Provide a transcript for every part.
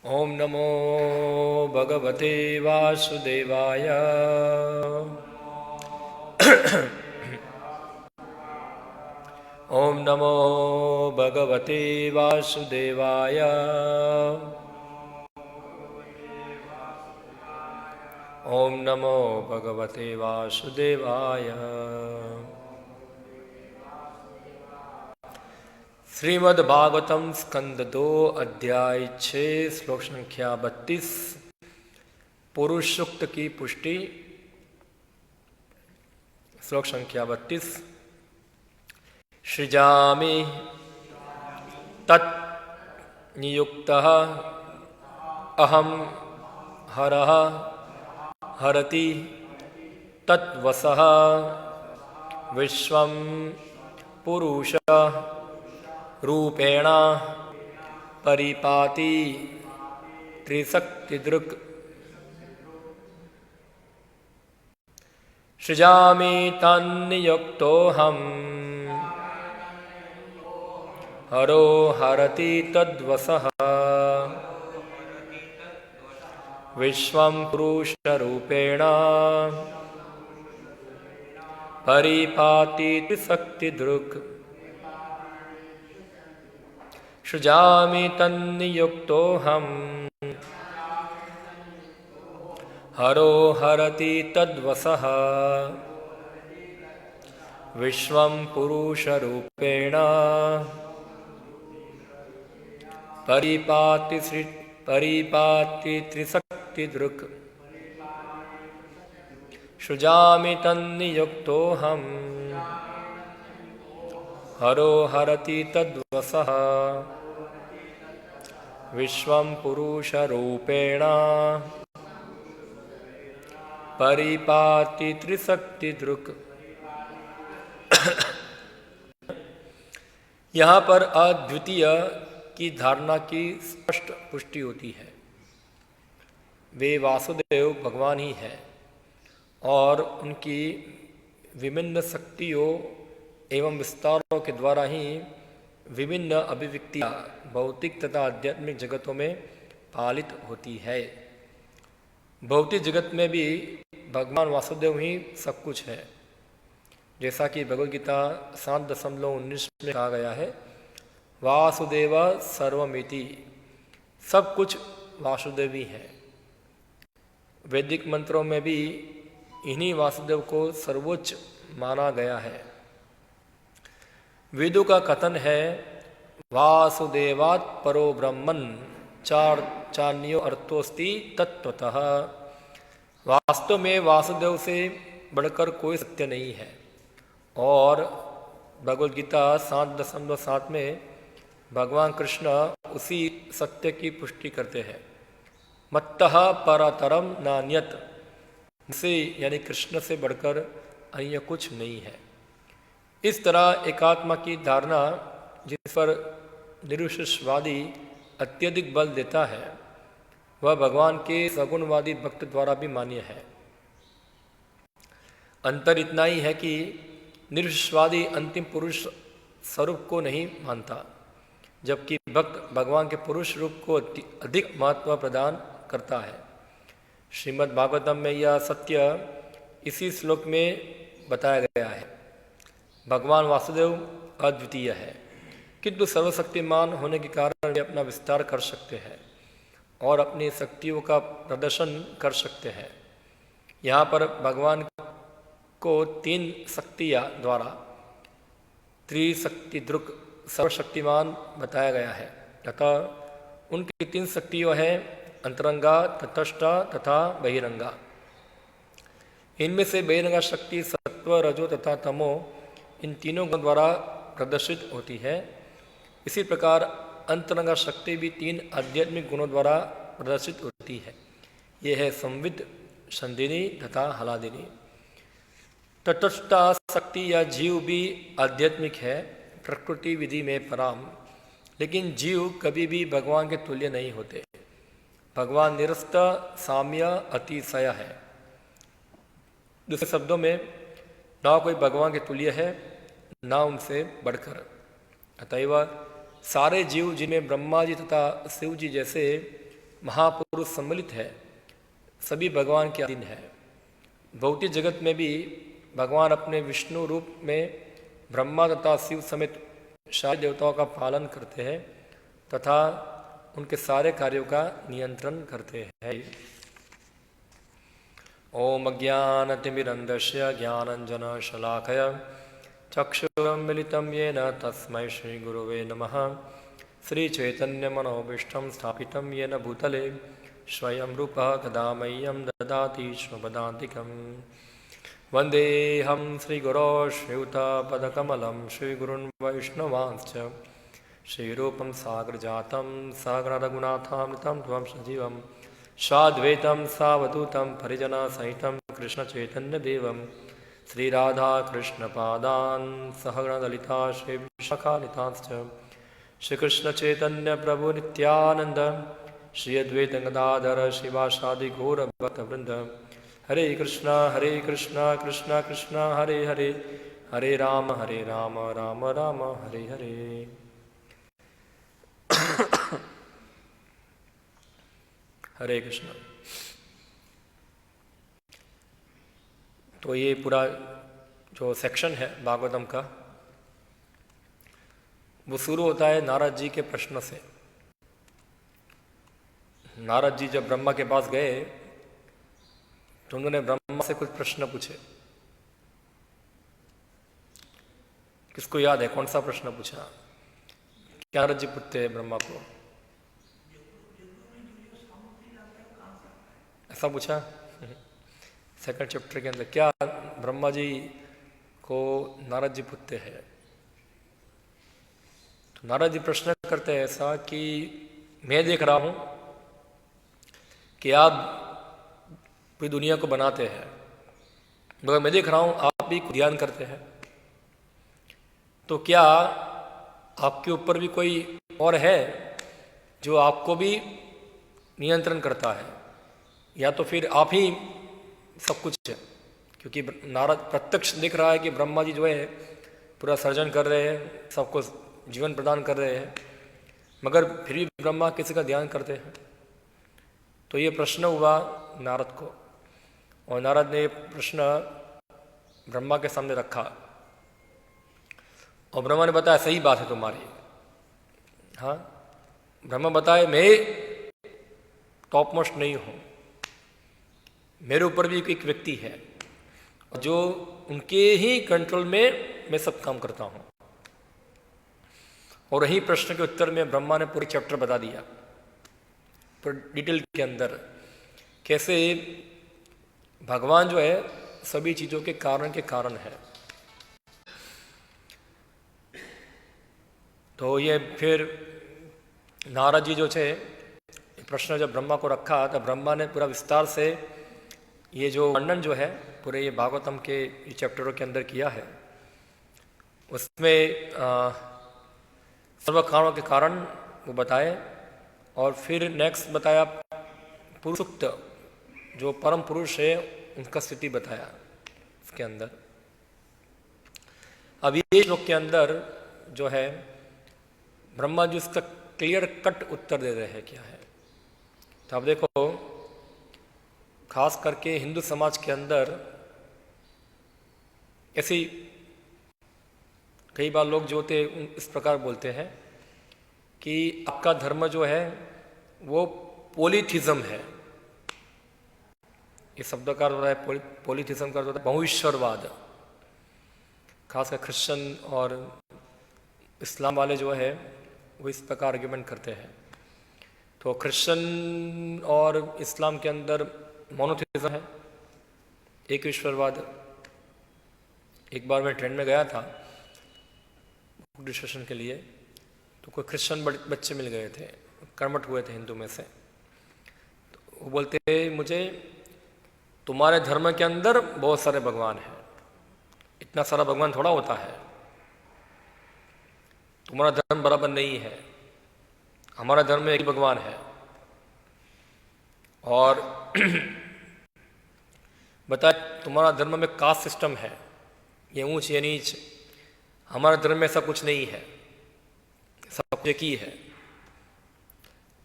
ओम नमो भगवते वासुदेवाय। ओम नमो भगवते वासुदेवाय। ओम नमो भगवते वासुदेवाय। श्रीमद्भागवतम स्कंद 2 अध्याय 6 श्लोक संख्या 32 पुरुष सूक्त की पुष्टि। श्लोक संख्या 32। सृजामि तत् नियुक्तः अहम हरः हरति तत्वसः विश्वं पुरुष रूपेण परिपाति त्रिशक्तिदृक्। सृजामि तन्नियुक्तोऽहं हरो हरति तद्वसः विश्वं पुरुषरूपेण परिपाति त्रिशक्तिदृक्। सृजामि तन्नियुक्तोऽहं हरो हरति तद्वसः विश्वं पुरुषरूपेण परिपाति त्रिशक्तिदृक्। सृजामि तन्नियुक्तोऽहं हरो हरति तद्वसः विश्वं पुरुषरूपेण परिपाति त्रिशक्तिदृक्। यहाँ पर अद्वितीय की धारणा की स्पष्ट पुष्टि होती है। वे वासुदेव भगवान ही हैं और उनकी विभिन्न शक्तियों एवं विस्तारों के द्वारा ही विभिन्न अभिव्यक्तियाँ भौतिक तथा आध्यात्मिक जगतों में पालित होती है। भौतिक जगत में भी भगवान वासुदेव ही सब कुछ है। जैसा कि भगवद गीता 7.19 में कहा गया है, वासुदेव सर्वमिति, सब कुछ वासुदेव ही है। वैदिक मंत्रों में भी इन्हीं वासुदेव को सर्वोच्च माना गया है। वेदों का कथन है, वासुदेवात् परो ब्रह्मन् चान्यो अर्थोस्ति तत्वतः। वास्तव में वासुदेव से बढ़कर कोई सत्य नहीं है। और भगवद गीता 7.7 में भगवान कृष्ण उसी सत्य की पुष्टि करते हैं। मत्तः परतरम नान्यत्, से यानी कृष्ण से बढ़कर अन्य कुछ नहीं है। इस तरह एकात्मा की धारणा जिस पर निरुशेषवादी अत्यधिक बल देता है, वह भगवान के सगुणवादी भक्त द्वारा भी मान्य है। अंतर इतना ही है कि निरुशेषवादी अंतिम पुरुष स्वरूप को नहीं मानता, जबकि भक्त भगवान के पुरुष रूप को अधिक महत्व प्रदान करता है। श्रीमद् भागवतम में यह सत्य इसी श्लोक में बताया गया है। भगवान वासुदेव अद्वितीय है, किंतु सर्वशक्तिमान होने के कारण वे अपना विस्तार कर सकते हैं और अपनी शक्तियों का प्रदर्शन कर सकते हैं। यहाँ पर भगवान को 3 शक्तियाँ द्वारा त्रिशक्तिदृक् सर्वशक्तिमान बताया गया है। तथा उनकी 3 शक्तियाँ हैं अंतरंगा, तटस्था तथा बहिरंगा। इनमें से बहिरंगा शक्ति सत्व, रजो तथा तमो, इन तीनों गुणों द्वारा प्रदर्शित होती है। इसी प्रकार अंतरंगा शक्ति भी 3 आध्यात्मिक गुणों द्वारा प्रदर्शित होती है। ये है संविद, संदिनी तथा हलादिनी। तटस्था शक्ति या जीव भी आध्यात्मिक है, प्रकृति विधि में पराम, लेकिन जीव कभी भी भगवान के तुल्य नहीं होते। भगवान निरस्त, साम्य, अतिशय है। दूसरे शब्दों में, ना कोई भगवान के तुल्य है, ना उनसे बढ़कर। अतएव सारे जीव जिनमें ब्रह्मा जी तथा शिव जी जैसे महापुरुष सम्मिलित है, सभी भगवान के अधीन है। भौतिक जगत में भी भगवान अपने विष्णु रूप में ब्रह्मा तथा शिव समेत सारे देवताओं का पालन करते हैं तथा उनके सारे कार्यों का नियंत्रण करते हैं। ओम अज्ञानतिमिरन्धस्य ज्ञानञ्जनशलाकया चक्षुरुन्मीलितं येन तस्मै श्रीगुरवे नमः। श्रीचैतन्यमनोभीष्टं स्थापितं येन भूतले स्वयं रूपः कदा मह्यं ददाति स्वपदान्तिकम्। वन्देऽहं श्रीगुरो श्रीयुतपदकमलं श्रीगुरुन् वैष्णवांश्च श्रीरूपं सागरजातं सहगणरघुनाथामृतं त्वं सजीवं साद्वैतं सावधूतं परिजनसहितं कृष्णचैतन्यदेवं श्रीराधाकृष्णपादान् सहगणललिता श्रीविशाखान्वितांश्च श्रीकृष्णचैतन्यप्रभुनित्यानन्द श्री अद्वैत गदाधर शिवासादि घोर भक्तवृंद। हरे कृष्णा कृष्णा कृष्णा हरे हरे, हरे राम राम राम हरे हरे। हरे कृष्ण। तो ये पूरा जो सेक्शन है भागवतम का, वो शुरू होता है नारद जी के प्रश्न से। नारद जी जब ब्रह्मा के पास गए तो उन्होंने ब्रह्मा से कुछ प्रश्न पूछे। किसको याद है कौन सा प्रश्न पूछा? क्या नारद जी पूछते हैं ब्रह्मा को? ऐसा पूछा सेकंड चैप्टर के अंदर। क्या ब्रह्मा जी को नारद जी पूछते हैं? तो नारद जी प्रश्न करते हैं ऐसा कि मैं देख रहा हूं कि आप पूरी दुनिया को बनाते हैं, मगर मैं देख रहा हूं आप भी ध्यान करते हैं, तो क्या आपके ऊपर भी कोई और है जो आपको भी नियंत्रण करता है, या तो फिर आप ही सब कुछ है? क्योंकि नारद प्रत्यक्ष दिख रहा है कि ब्रह्मा जी जो है पूरा सर्जन कर रहे हैं, सबको जीवन प्रदान कर रहे हैं, मगर फिर भी ब्रह्मा किसी का ध्यान करते हैं। तो ये प्रश्न हुआ नारद को, और नारद ने ये प्रश्न ब्रह्मा के सामने रखा, और ब्रह्मा ने बताया सही बात है तुम्हारी। हाँ, ब्रह्मा बताए मैं टॉप मोस्ट नहीं हूँ, मेरे ऊपर भी एक व्यक्ति है जो उनके ही कंट्रोल में मैं सब काम करता हूँ। और यही प्रश्न के उत्तर में ब्रह्मा ने पूरी चैप्टर बता दिया, पूरी डिटेल के अंदर, कैसे भगवान जो है सभी चीजों के कारण है। तो ये फिर नारद जी जो थे प्रश्न जब ब्रह्मा को रखा, तब ब्रह्मा ने पूरा विस्तार से ये जो वर्णन जो है पूरे ये भागवतम के चैप्टरों के अंदर किया है। उसमें सर्व कारणों के कारण वो बताए, और फिर नेक्स्ट बताया पुरुषोक्त, जो परम पुरुष है उनका स्थिति बताया इसके अंदर। अब ये श्लोक के अंदर जो है ब्रह्मा जी उसका क्लियर कट उत्तर दे रहे हैं क्या है। तो अब देखो, खास करके हिंदू समाज के अंदर ऐसी कई बार लोग जो होते इस प्रकार बोलते हैं कि आपका धर्म जो है वो पॉलीथिज्म है। ये शब्द का अर्थ है पॉलीथिज्म का अर्थ होता है बहुईश्वरवाद। खासकर क्रिश्चियन और इस्लाम वाले जो है वो इस प्रकार आर्ग्यूमेंट करते हैं। तो क्रिश्चियन और इस्लाम के अंदर मोनोथिज्म है, एक ईश्वरवाद। एक बार मैं ट्रेन में गया था डिस्कशन के लिए, तो कोई क्रिश्चियन बच्चे मिल गए थे, कर्मठ हुए थे हिंदू में से। तो वो बोलते मुझे, तुम्हारे धर्म के अंदर बहुत सारे भगवान हैं, इतना सारा भगवान थोड़ा होता है, तुम्हारा धर्म बराबर नहीं है, हमारा धर्म में एक भगवान है। और बता, तुम्हारा धर्म में कास्ट सिस्टम है, ये ऊंच ये नीच, हमारे धर्म में ऐसा कुछ नहीं है, सब एक ही है।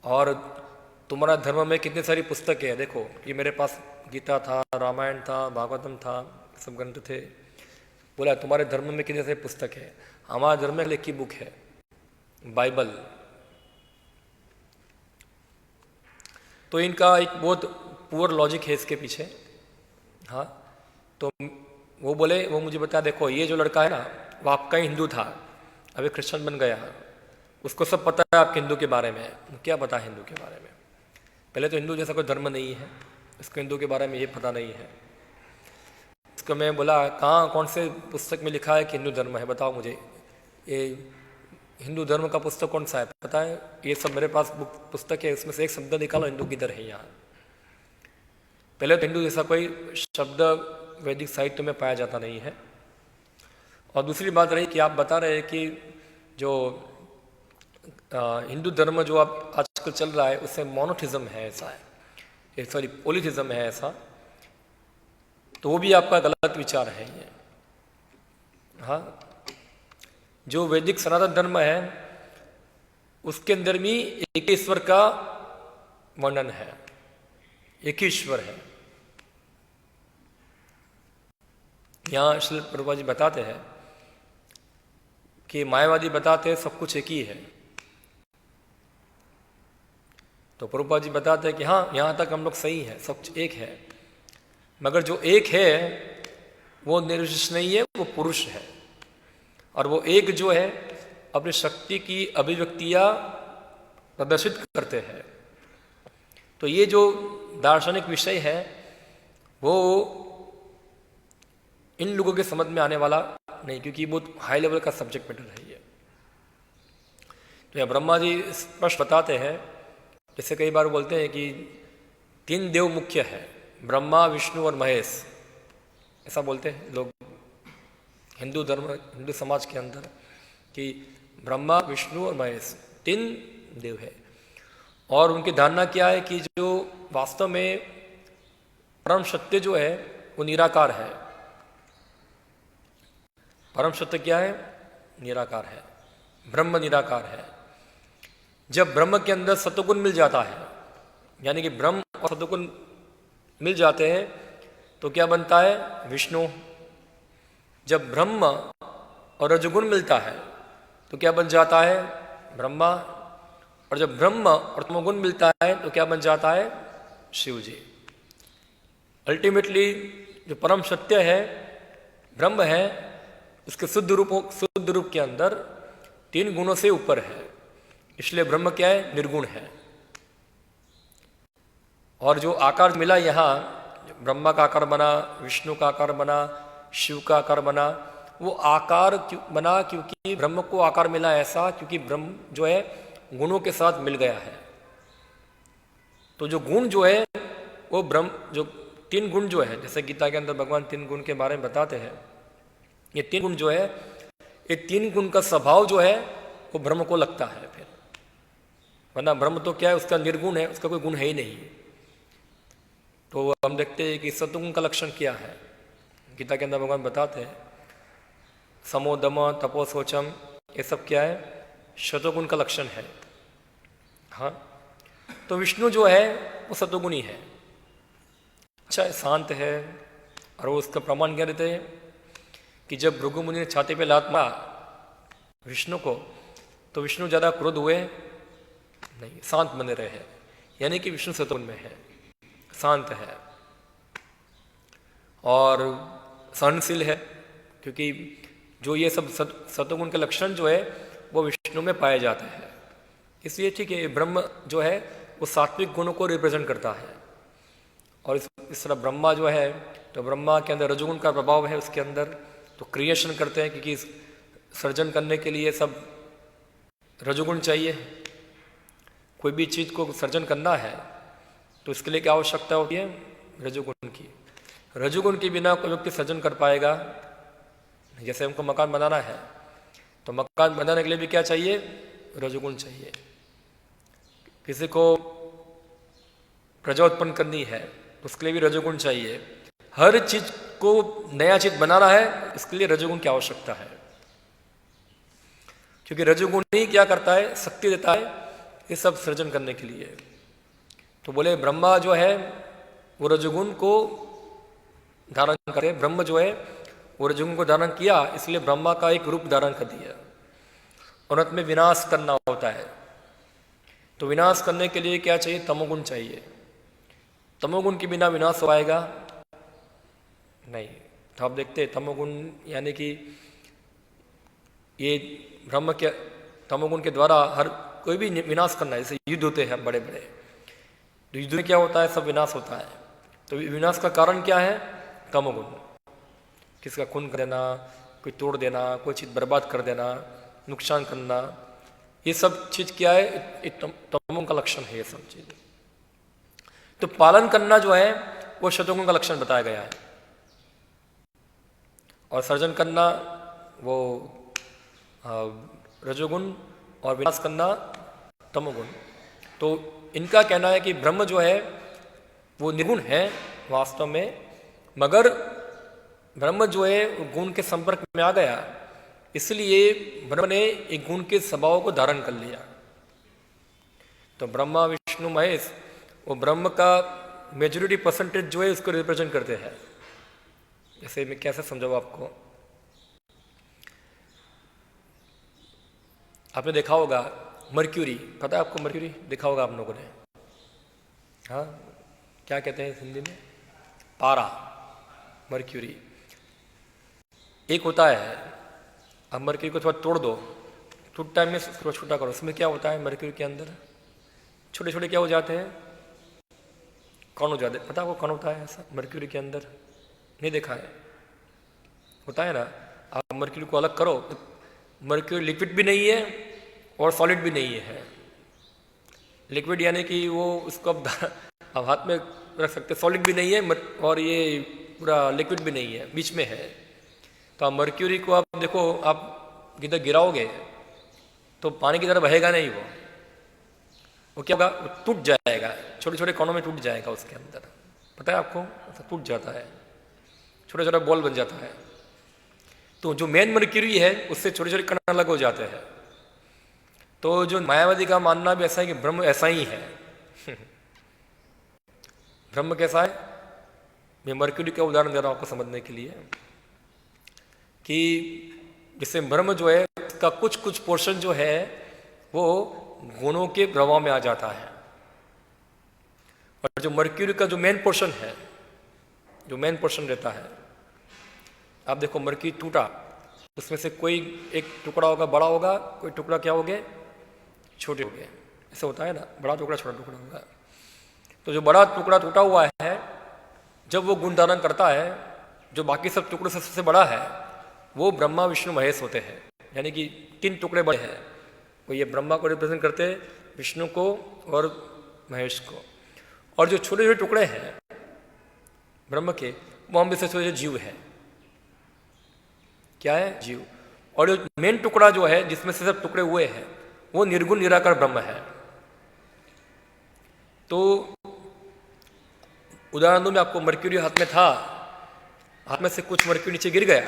और तुम्हारा धर्म में कितनी सारी पुस्तकें हैं, देखो ये मेरे पास गीता था, रामायण था, भागवतम था, सब ग्रंथ थे। बोला तुम्हारे धर्म में कितनी सारी पुस्तक है? हमारा धर्म में एक ही बुक है, बाइबल। तो इनका एक बहुत पुअर लॉजिक है इसके पीछे। हाँ, तो वो बोले, वो मुझे बता, देखो ये जो लड़का है ना, वो आपका ही हिंदू था, अभी क्रिश्चियन बन गया, उसको सब पता है आपके हिंदू के बारे में। क्या पता है हिंदू के बारे में? पहले तो हिंदू जैसा कोई धर्म नहीं है, इसको हिंदू के बारे में ये पता नहीं है। इसको मैं बोला कहाँ, कौन से पुस्तक में लिखा है कि हिंदू धर्म है, बताओ मुझे, ये हिंदू धर्म का पुस्तक कौन सा है? पता है? ये सब मेरे पास पुस्तक है, उसमें से एक शब्द निकालो हिंदू किधर है यहाँ। पहले तो हिंदू जैसा कोई शब्द वैदिक साहित्य में पाया जाता नहीं है। और दूसरी बात रही कि आप बता रहे हैं कि जो हिंदू धर्म जो अब आजकल चल रहा है उससे मोनोथिज्म है, ऐसा है, सॉरी पॉलीथिज्म है ऐसा, तो वो भी आपका गलत विचार है ये। हाँ, जो वैदिक सनातन धर्म है उसके अंदर भी एक ईश्वर का वर्णन है, एक ही ईश्वर है। यहाँ श्रील प्रभुपाद जी बताते हैं कि मायावादी बताते हैं सब कुछ एक ही है, तो प्रभुपाद जी बताते हैं कि हाँ यहाँ तक हम लोग सही है, सब कुछ एक है, मगर जो एक है वो निर्विशेष नहीं है, वो पुरुष है। और वो एक जो है अपनी शक्ति की अभिव्यक्तियां प्रदर्शित करते हैं। तो ये जो दार्शनिक विषय है वो इन लोगों के समझ में आने वाला नहीं, क्योंकि बहुत हाई लेवल का सब्जेक्ट मैटर है ये। तो यह ब्रह्मा जी स्पष्ट बताते हैं, जैसे कई बार बोलते हैं कि 3 देव मुख्य है, ब्रह्मा, विष्णु और महेश, ऐसा बोलते हैं लोग हिंदू धर्म, हिंदू समाज के अंदर, कि ब्रह्मा, विष्णु और महेश 3 देव है। और उनकी धारणा क्या है कि जो वास्तव में परम सत्य जो है वो निराकार है। परम सत्य क्या है? निराकार है, ब्रह्म निराकार है। जब ब्रह्म के अंदर सत्वगुण मिल जाता है, यानी कि ब्रह्म और सत्वगुण मिल जाते हैं, तो क्या बनता है? विष्णु। जब ब्रह्म और रजोगुण मिलता है तो क्या बन जाता है? ब्रह्मा। और जब ब्रह्म और तमोगुण मिलता है तो क्या बन जाता है? शिव जी। अल्टीमेटली जो परम सत्य है, ब्रह्म है, उसके शुद्ध रूप के अंदर 3 गुणों से ऊपर है, इसलिए ब्रह्म क्या है? निर्गुण है। और जो आकार मिला यहाँ, ब्रह्मा का आकार बना, विष्णु का आकार बना, शिव का आकार बना, वो आकार क्यों बना? क्योंकि ब्रह्म को आकार मिला ऐसा, क्योंकि ब्रह्म जो है गुणों के साथ मिल गया है। तो जो गुण जो है वो ब्रह्म, जो 3 गुण जो है, जैसे गीता के अंदर भगवान 3 गुण के बारे में बताते हैं, ये 3 गुण जो है, ये 3 गुण का स्वभाव जो है वो ब्रह्म को लगता है फिर, वरना ब्रह्म तो क्या है? उसका निर्गुण है, उसका कोई गुण है ही नहीं। तो हम देखते हैं कि सत्वगुण का लक्षण क्या है, गीता के अंदर भगवान बताते हैं, समो दम तपो शौचम, ये सब क्या है? सत्वगुण का लक्षण है। हाँ, तो विष्णु जो है वो सत्वगुणी है, अच्छा शांत है। और वो उसका प्रमाण क्या देते हैं कि जब भृगु मुनि ने छाती पे लात मारा विष्णु को, तो विष्णु ज़्यादा क्रोध हुए नहीं, शांत बने रहे, यानी कि विष्णु सत्वगुण में है, शांत है और सहनशील है, क्योंकि जो ये सब सत्वगुण के लक्षण जो है वो विष्णु में पाए जाते हैं। इसलिए ठीक है, ब्रह्म जो है वो सात्विक गुणों को रिप्रेजेंट करता है। और इस तरह ब्रह्मा जो है, तो ब्रह्मा के अंदर रजोगुण का प्रभाव है उसके अंदर, तो क्रिएशन करते हैं, क्योंकि सर्जन करने के लिए सब रजोगुण चाहिए। कोई भी चीज़ को सर्जन करना है तो इसके लिए क्या आवश्यकता होती है? रजोगुण की। रजोगुण के बिना कोई व्यक्ति सर्जन कर पाएगा? जैसे हमको मकान बनाना है, तो मकान बनाने के लिए भी क्या चाहिए? रजोगुण चाहिए। किसी को प्रजा उत्पन्न करनी है तो उसके लिए भी रजोगुण चाहिए। हर चीज को नया चीज बनाना है, इसके लिए रजोगुण की आवश्यकता है, क्योंकि रजोगुण ही क्या करता है? शक्ति देता है ये सब सृजन करने के लिए। तो बोले ब्रह्मा जो है वो रजोगुण को धारण करे, ब्रह्म जो है वो रजोगुण को धारण किया, इसलिए ब्रह्मा का एक रूप धारण कर दिया। और अंत में विनाश करना होता है, तो विनाश करने के लिए क्या चाहिए? तमोगुण चाहिए। तमोगुण के बिना विनाश हो पाएगा नहीं। तो आप देखते हैं तमोगुण यानी कि ये ब्रह्म के तमोगुण के द्वारा हर कोई भी विनाश करना है। जैसे युद्ध होते हैं बड़े बड़े, तो युद्ध में क्या होता है? सब विनाश होता है। तो विनाश का कारण क्या है? तमोगुण। किसका खून कर देना, कोई तोड़ देना, कोई चीज़ बर्बाद कर देना, नुकसान करना, ये सब चीज़ क्या है? तमोगुण का लक्षण है ये सब चीज़। तो पालन करना जो है वो शतोगुण का लक्षण बताया गया है, और सर्जन करना वो रजोगुण, और विनाश करना तमोगुण। तो इनका कहना है कि ब्रह्म जो है वो निर्गुण है वास्तव में, मगर ब्रह्म जो है गुण के संपर्क में आ गया, इसलिए ब्रह्म ने एक गुण के स्वभाव को धारण कर लिया। तो ब्रह्मा विष्णु महेश वो ब्रह्म का मेजॉरिटी परसेंटेज जो है उसको रिप्रेजेंट करते हैं। जैसे मैं कैसे समझाऊँ आपको? आपने देखा होगा मर्क्यूरी, पता है आपको? मर्क्यूरी देखा होगा आप लोगों ने, हाँ? क्या कहते हैं हिंदी में? पारा, मर्क्यूरी। एक होता है, अब मर्क्यूरी को थोड़ा तोड़ दो, टूट टाइम में थोड़ा छोटा करो, उसमें क्या होता है? मर्क्यूरी के अंदर छोटे छोटे क्या हो जाते हैं? कौन हो जाते? पता आपको कौन होता है ऐसा मर्क्यूरी के अंदर? नहीं देखा है? होता है ना। आप मर्क्यूरी को अलग करो, मर्क्यूरी लिक्विड भी नहीं है और सॉलिड भी नहीं है। लिक्विड यानी कि वो उसको अब हाथ में रख सकते, सॉलिड भी नहीं है और ये पूरा लिक्विड भी नहीं है, बीच में है। तो आप मर्क्यूरी को आप देखो, आप किधर गिराओगे तो पानी की तरह बहेगा नहीं, वो क्या होगा? वो टूट जाएगा, छोटे छोटे कोनों में टूट जाएगा उसके अंदर। पता है आपको? ऐसा टूट जाता है, छोटा छोटा बॉल बन जाता है। तो जो मेन मर्क्यूरी है उससे छोटे छोटे कण अलग हो जाते हैं। तो जो मायावादी का मानना भी ऐसा है कि ब्रह्म ऐसा ही है। ब्रह्म कैसा है? मैं मर्क्यूरी का उदाहरण दे रहा हूं आपको समझने के लिए, कि जैसे ब्रह्म जो है उसका कुछ कुछ पोर्शन जो है वो गुणों के प्रभाव में आ जाता है, और जो मर्क्यूरी का जो मेन पोर्शन है, जो मेन पोर्शन रहता है, आप देखो मर्क्यूरी टूटा, उसमें से कोई एक टुकड़ा होगा बड़ा होगा, कोई टुकड़ा क्या हो गए? छोटे हो गए। ऐसा होता है ना, बड़ा टुकड़ा छोटा टुकड़ा होगा। तो जो बड़ा टुकड़ा टूटा हुआ है, जब वो गुण धारण करता है, जो बाकी सब टुकड़ों से सबसे बड़ा है, वो ब्रह्मा विष्णु महेश होते हैं। यानी कि 3 टुकड़े बड़े हैं, वो ये ब्रह्मा को रिप्रेजेंट करते हैं, विष्णु को और महेश को। और जो छोटे छोटे टुकड़े हैं ब्रह्म के, वो हम से छोटे जीव है। क्या है? जीव। और जो मेन टुकड़ा जो है जिसमें से सब टुकड़े हुए हैं, वो निर्गुण निराकार ब्रह्म है। तो उदाहरण में आपको मर्क्यूरी हाथ में था, हाथ में से कुछ मर्क्यूरी नीचे गिर गया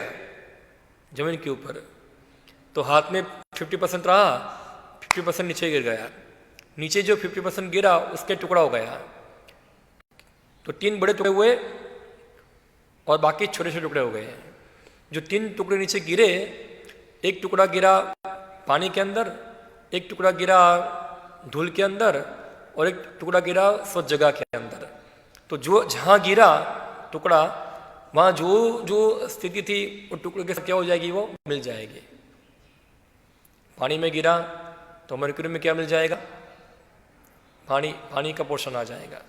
जमीन के ऊपर, तो हाथ में 50% रहा, 50% नीचे गिर गया। नीचे जो 50% गिरा उसके टुकड़ा हो गया, तो 3 बड़े टुकड़े हुए और बाकी छोटे छोटे टुकड़े हो गए। जो 3 टुकड़े नीचे गिरे, एक टुकड़ा गिरा पानी के अंदर, एक टुकड़ा गिरा धूल के अंदर, और एक टुकड़ा गिरा स्वच्छ जगह के अंदर। तो जो जहाँ गिरा टुकड़ा, वहाँ जो जो स्थिति थी वो टुकड़े के साथ क्या हो जाएगी? वो मिल जाएगी। पानी में गिरा तो मर्क्यूरी में क्या मिल जाएगा? पानी का पोर्शन आ जाएगा।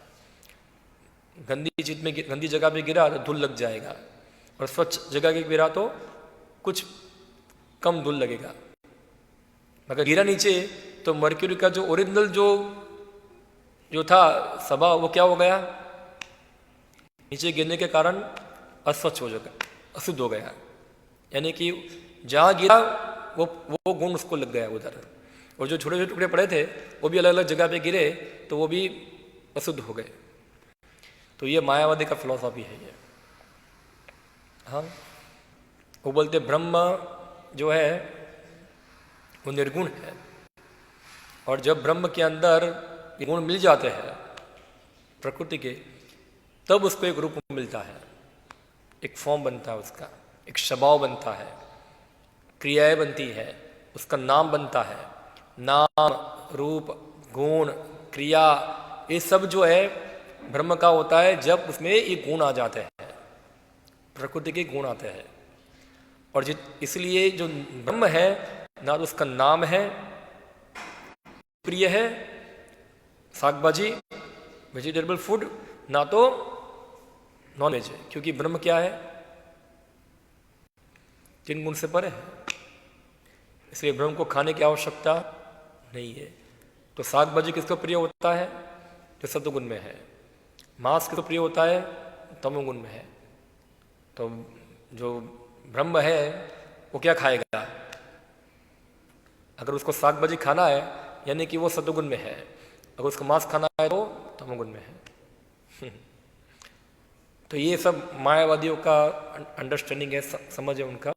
गंदी चीज में, गंदी जगह पे गिरा तो धूल लग जाएगा, और स्वच्छ जगह पे गिरा तो कुछ कम धूल लगेगा। मगर गिरा नीचे तो मर्क्यूरी का जो ओरिजिनल जो था स्वभाव, वो क्या हो गया? नीचे गिरने के कारण अस्वच्छ हो गया, अशुद्ध हो गया। यानी कि जहाँ गिरा वो गुण उसको लग गया उधर, और जो छोटे छोटे टुकड़े पड़े थे वो भी अलग अलग जगह पे गिरे तो वो भी अशुद्ध हो गए। तो ये मायावादी का फिलॉसफी है ये। हाँ, वो बोलते ब्रह्म जो है वो निर्गुण है, और जब ब्रह्म के अंदर गुण मिल जाते हैं, प्रकृति के, तब उसको एक रूप मिलता है, एक फॉर्म बनता है, उसका एक स्वभाव बनता है, क्रियाएं बनती है, उसका नाम बनता है। नाम, रूप, गुण, क्रिया, ये सब जो है ब्रह्म का होता है जब उसमें ये गुण आ जाते हैं, प्रकृति के गुण आते हैं। और इसलिए जो ब्रह्म है, ना तो उसका नाम है, प्रिय है, साग भाजी, वेजिटेबल फूड, ना तो नॉन वेज है, क्योंकि ब्रह्म क्या है, 3 गुण से परे है, इसलिए ब्रह्म को खाने की आवश्यकता नहीं है। तो साग भाजी किसको प्रिय होता है, जो सत्वगुण में है। मांस किसको प्रिय होता है, तमोगुण में है। तो जो ब्रह्म है वो क्या खाएगा, अगर उसको साग भाजी खाना है यानी कि वो सत्वगुण में है, अगर उसको मांस खाना है तो तमोगुण में है। तो ये सब मायावादियों का अंडरस्टैंडिंग है, समझ है उनका।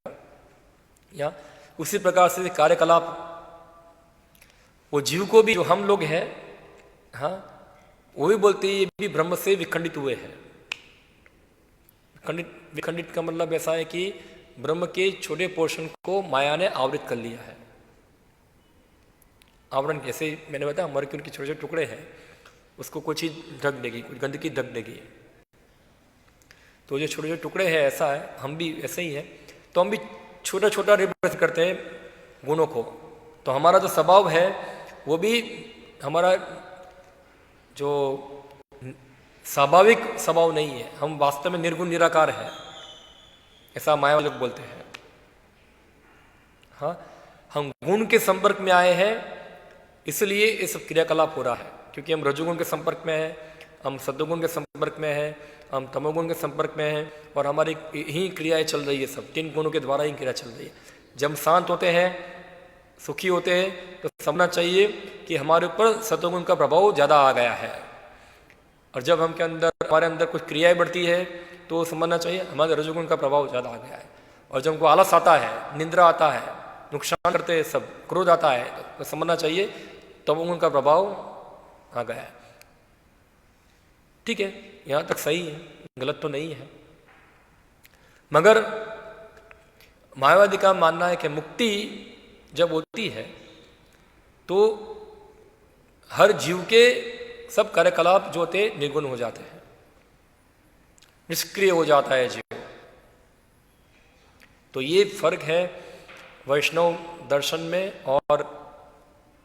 या उसी प्रकार से कार्यकलाप, वो जीव को भी, जो हम लोग हैं, हाँ, वो भी बोलते हैं ये भी ब्रह्म से विखंडित हुए हैं। विखंडित का मतलब ऐसा है कि ब्रह्म के छोटे पोर्शन को माया ने आवृत कर लिया है। आवरण कैसे, मैंने बताया मरक्यूरी के छोटे छोटे टुकड़े हैं, उसको कुछ ही ढक देगी, कुछ गंदगी ढक देगी। तो जो छोटे छोटे टुकड़े हैं, ऐसा है, हम भी ऐसे ही हैं। तो हम भी छोटा छोटा रिप्रेजेंट करते हैं गुणों को। तो हमारा जो स्वभाव है वो भी हमारा जो स्वाभाविक स्वभाव नहीं है, हम वास्तव में निर्गुण निराकार है, ऐसा माया लोग बोलते हैं। हाँ, हम गुण के संपर्क में आए हैं, इसलिए ये सब क्रियाकलाप हो रहा है, क्योंकि हम रजोगुण के संपर्क में हैं, हम सत्वगुण के संपर्क में हैं, हम तमोगुण के संपर्क में हैं, और हमारी ही क्रियाएं चल रही है, सब 3 गुणों के द्वारा ही क्रिया चल रही है। जब हम शांत होते हैं, सुखी होते हैं, तो समझना चाहिए कि हमारे ऊपर सत्वगुण का प्रभाव ज़्यादा आ गया है। और जब हमारे अंदर कुछ क्रियाएं बढ़ती है, तो समझना चाहिए हमारे रजोगुण का प्रभाव ज़्यादा आ गया है। और जब हमको आलस आता है, निंद्रा आता है, नुकसान करते हैं सब, क्रोध आता है, तो समझना चाहिए तमोगुण का प्रभाव आ गया है। ठीक है, यहाँ तक सही है, गलत तो नहीं है। मगर मायावादी का मानना है कि मुक्ति जब होती है तो हर जीव के सब कार्यकलाप जो होते निर्गुण हो जाते हैं, निष्क्रिय हो जाता है जीव। तो ये फर्क है वैष्णव दर्शन में और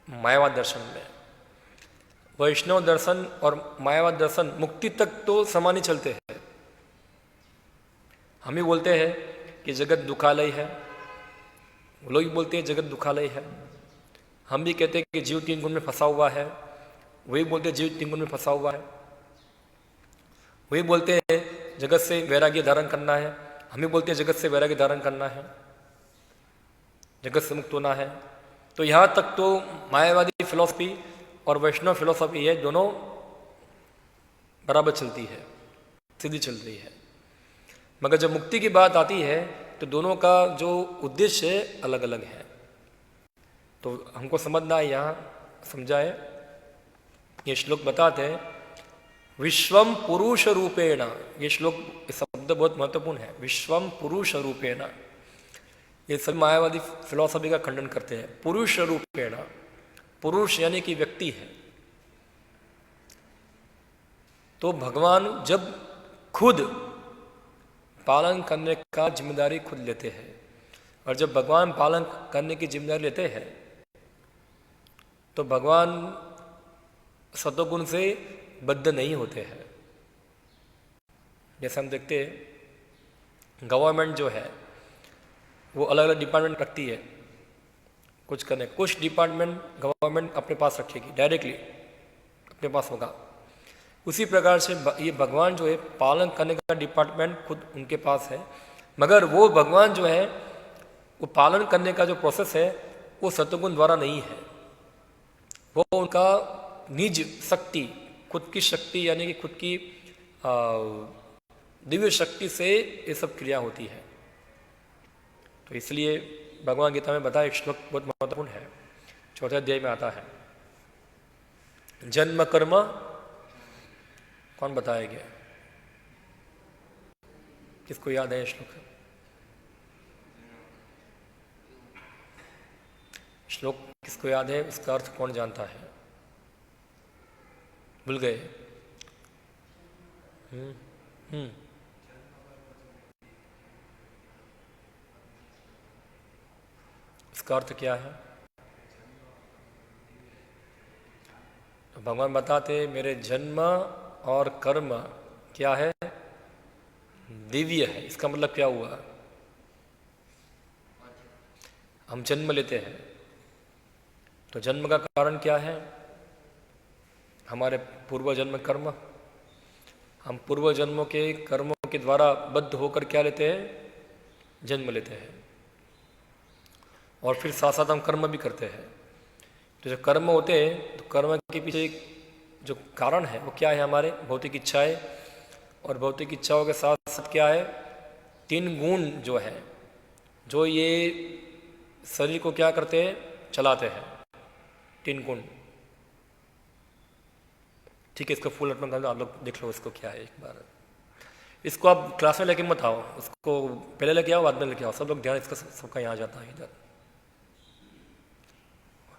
मायावाद दर्शन में। वैष्णव दर्शन और मायावाद दर्शन मुक्ति तक तो समान ही चलते हैं। हम ही बोलते हैं कि जगत दुखालय है, वो लोग भी बोलते हैं जगत दुखालय है। हम भी कहते हैं कि जीव 3 गुण में फंसा हुआ है, वही बोलते हैं जीव 3 गुण में फंसा हुआ है। वही बोलते हैं जगत से वैराग्य धारण करना है, हम भी बोलते हैं जगत से वैराग्य धारण करना है, जगत से मुक्त होना है। तो यहाँ तक तो मायावादी फिलॉसफी और वैष्णव फिलॉसफी है, दोनों बराबर चलती है, सीधी चल रही है। मगर जब मुक्ति की बात आती है तो दोनों का जो उद्देश्य अलग अलग है। तो हमको समझना है, यहाँ समझाए। ये श्लोक बताते हैं विश्वम पुरुष रूपेण, ये श्लोक, ये शब्द बहुत महत्वपूर्ण है, विश्वम पुरुष रूपेण। ये सभी मायावादी फिलॉसफी का खंडन करते हैं। पुरुष रूपेण, पुरुष यानी कि व्यक्ति है। तो भगवान जब खुद पालन करने का जिम्मेदारी खुद लेते हैं, और जब भगवान पालन करने की जिम्मेदारी लेते हैं तो भगवान सत्वगुण से बद्ध नहीं होते हैं। जैसे हम देखते हैं गवर्नमेंट जो है वो अलग अलग डिपार्टमेंट रखती है कुछ करने, कुछ डिपार्टमेंट गवर्नमेंट अपने पास रखेगी, डायरेक्टली अपने पास होगा। उसी प्रकार से ये भगवान जो है पालन करने का डिपार्टमेंट खुद उनके पास है, मगर वो भगवान जो है वो पालन करने का जो प्रोसेस है वो सत्वगुण द्वारा नहीं है, वो उनका निज शक्ति, खुद की शक्ति यानी कि खुद की दिव्य शक्ति से ये सब क्रिया होती है। तो इसलिए भगवान गीता में बताया, एक श्लोक बहुत महत्वपूर्ण है, 4th अध्याय में आता है, जन्म कर्म, कौन बताएगा? किसको याद है श्लोक? श्लोक किसको याद है? उसका अर्थ कौन जानता है? भूल गए? इसका अर्थ क्या है? भगवान बताते मेरे जन्म और कर्म क्या है? दिव्य है। इसका मतलब क्या हुआ? हम जन्म लेते हैं तो जन्म का कारण क्या है? हमारे पूर्व जन्म कर्म। हम पूर्व जन्मों के कर्मों के द्वारा बद्ध होकर क्या लेते हैं? जन्म लेते हैं। और फिर साथ साथ हम कर्म भी करते हैं। तो जो कर्म होते हैं तो कर्म के पीछे जो कारण है वो क्या है? हमारे भौतिक इच्छाएं। और भौतिक इच्छाओं के साथ साथ क्या है? 3 गुण जो है, जो ये शरीर को क्या करते हैं? चलाते हैं। 3 गुण। ठीक है, इसको फुल अर्पण कर दो। आप लोग देख लो इसको क्या है एक बार। इसको आप क्लास में लेके मत आओ, उसको पहले लेके आओ, बाद में लेके आओ। सब लोग ध्यान इसका सबका यहाँ जाता है इधर।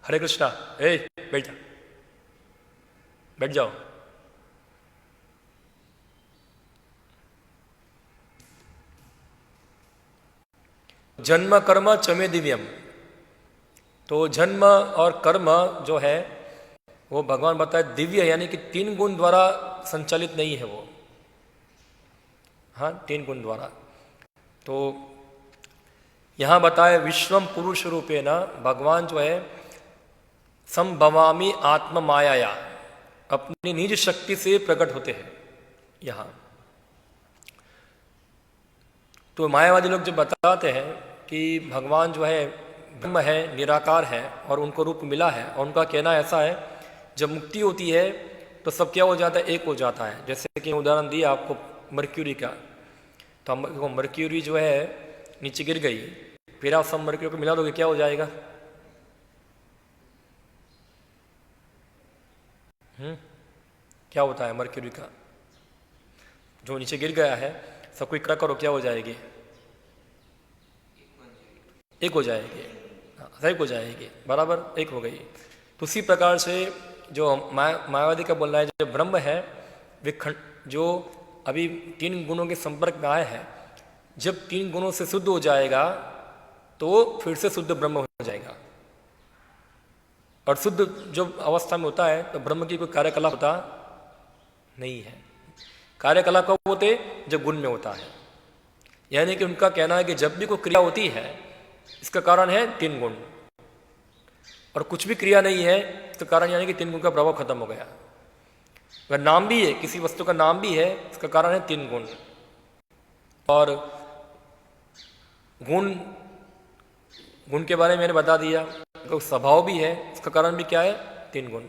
हरे कृष्णा। बैठ जा, बैठ जाओ। जन्म कर्म चमे दिव्यम। तो जन्म और कर्म जो है वो भगवान बताए दिव्य, यानी कि 3 गुण द्वारा संचालित नहीं है वो। हाँ, 3 गुण द्वारा। तो यहां बताए विश्वम पुरुष रूपे न, भगवान जो है संभवामी आत्म मायाया, अपनी निज शक्ति से प्रकट होते हैं यहां। तो मायावादी लोग जो बताते हैं कि भगवान जो है ब्रह्म है, निराकार है और उनको रूप मिला है, और उनका कहना ऐसा है जब मुक्ति होती है तो सब क्या हो जाता है? एक हो जाता है। जैसे कि उदाहरण दिया आपको मर्क्यूरी का। तो मर्क्यूरी जो है नीचे गिर गई, फिर आप सब मर्क्यूरी को मिला दोगे, क्या हो जाएगा? क्या होता है मर्क्यूरी का? जो नीचे गिर गया है सबको इकट्ठा करो, क्या हो जाएगी? एक हो जाएगी। एक हो जाएगी, बराबर एक हो गई। तो उसी प्रकार से जो मायावादी का बोलना है, जो ब्रह्म है वे जो अभी 3 गुणों के संपर्क में आए हैं, जब 3 गुणों से शुद्ध हो जाएगा तो फिर से शुद्ध ब्रह्म हो जाएगा। और शुद्ध जो अवस्था में होता है तो ब्रह्म की कोई कार्यकलाप होता नहीं है। कार्यकलाप कब होते? जब गुण में होता है। यानी कि उनका कहना है कि जब भी कोई क्रिया होती है इसका कारण है 3 गुण, और कुछ भी क्रिया नहीं है इसका कारण यानी कि 3 गुण का प्रभाव खत्म हो गया। अगर नाम भी है, किसी वस्तु का नाम भी है, इसका कारण है 3 गुण। और गुण के बारे में मैंने बता दिया। उसका स्वभाव भी है, इसका कारण भी क्या है? 3 गुण।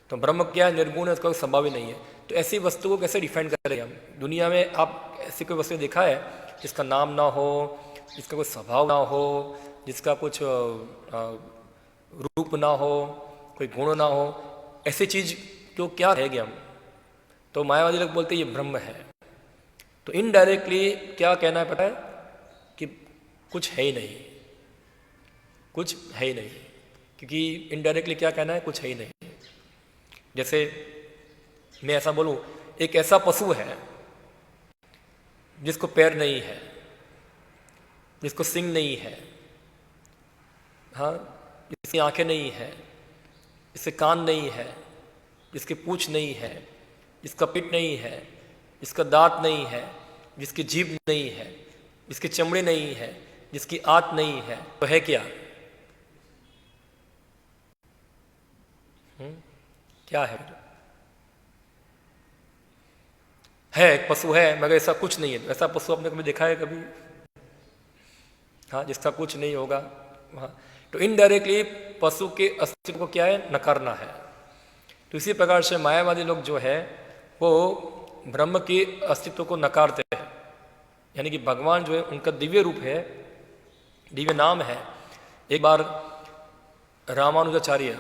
तो ब्रह्म क्या है? निर्गुण है, उसका कोई स्वभाव ही नहीं है। तो ऐसी वस्तु को कैसे डिफाइन करें हम? दुनिया में आप ऐसी कोई वस्तु देखा है जिसका नाम ना हो, जिसका कोई स्वभाव ना हो, जिसका कुछ रूप ना हो, कोई गुण ना हो? ऐसी चीज तो क्या रहेगी हम? तो मायावादी लोग बोलते हैं ये ब्रह्म है। तो इनडायरेक्टली क्या कहना है पता है? कि कुछ है ही नहीं, कुछ है ही नहीं। क्योंकि इनडायरेक्टली क्या कहना है? कुछ है ही नहीं। जैसे मैं ऐसा बोलूं, एक ऐसा पशु है जिसको पैर नहीं है, जिसको सींग नहीं है, हाँ, जिसकी आंखें नहीं है, जिसके कान नहीं है, जिसकी पूंछ नहीं है, जिसका पिट नहीं है, जिसका दांत नहीं है, जिसकी जीभ नहीं है, जिसकी चमड़ी नहीं है, जिसकी आंत नहीं है, तो है क्या? क्या है? एक पशु है मगर ऐसा कुछ नहीं है। ऐसा पशु आपने कभी देखा है कभी? हाँ, जिसका कुछ नहीं होगा। हाँ, तो इनडायरेक्टली पशु के अस्तित्व को क्या है? नकारना है। तो इसी प्रकार से मायावादी लोग जो है वो ब्रह्म के अस्तित्व को नकारते हैं। यानी कि भगवान जो है उनका दिव्य रूप है, दिव्य नाम है। एक बार रामानुजाचार्य,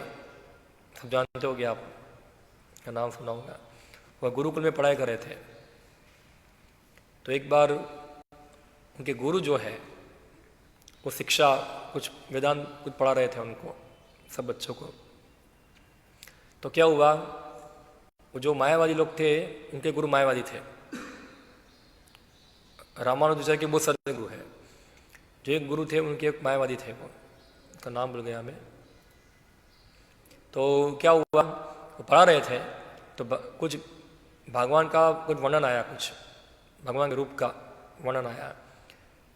सब जानते होगे, आप का नाम सुना होगा। वह गुरुकुल में पढ़ाई कर रहे थे। तो एक बार उनके गुरु जो है वो शिक्षा कुछ वेदांत कुछ पढ़ा रहे थे उनको, सब बच्चों को। तो क्या हुआ, वो जो मायावादी लोग थे उनके गुरु मायावादी थे। रामानुजाचार्य के बहुत सारे गुरु हैं, जो एक गुरु थे उनके एक मायावादी थे, वो उसका नाम भूल गया मैं। तो क्या हुआ, वो पढ़ा रहे थे तो कुछ भगवान का कुछ वर्णन आया, कुछ भगवान के रूप का वर्णन आया।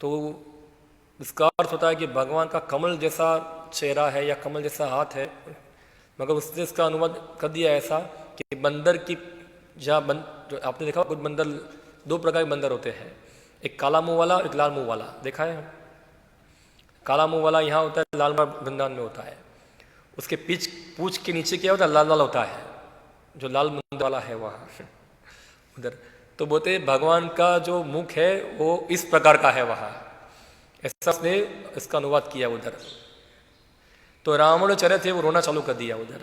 तो इसका अर्थ होता है कि भगवान का कमल जैसा चेहरा है या कमल जैसा हाथ है, मगर उसने इसका अनुवाद कर दिया ऐसा कि बंदर की जहाँ जो आपने देखा कुछ बंदर, दो प्रकार के बंदर होते हैं, एक काला मुंह वाला, एक लाल मुंह वाला, देखा है। काला मुंह वाला यहाँ होता है, लाल वृंदावन में होता है। उसके पूछ के नीचे क्या होता है, लाल लाल होता है, जो लाल मुंह वाला है वहाँ उधर। तो बोलते भगवान का जो मुख है वो इस प्रकार का है वहाँ, ऐसा उसने इसका अनुवाद किया उधर। तो रामानुजाचार्य थे, वो रोना चालू कर दिया उधर।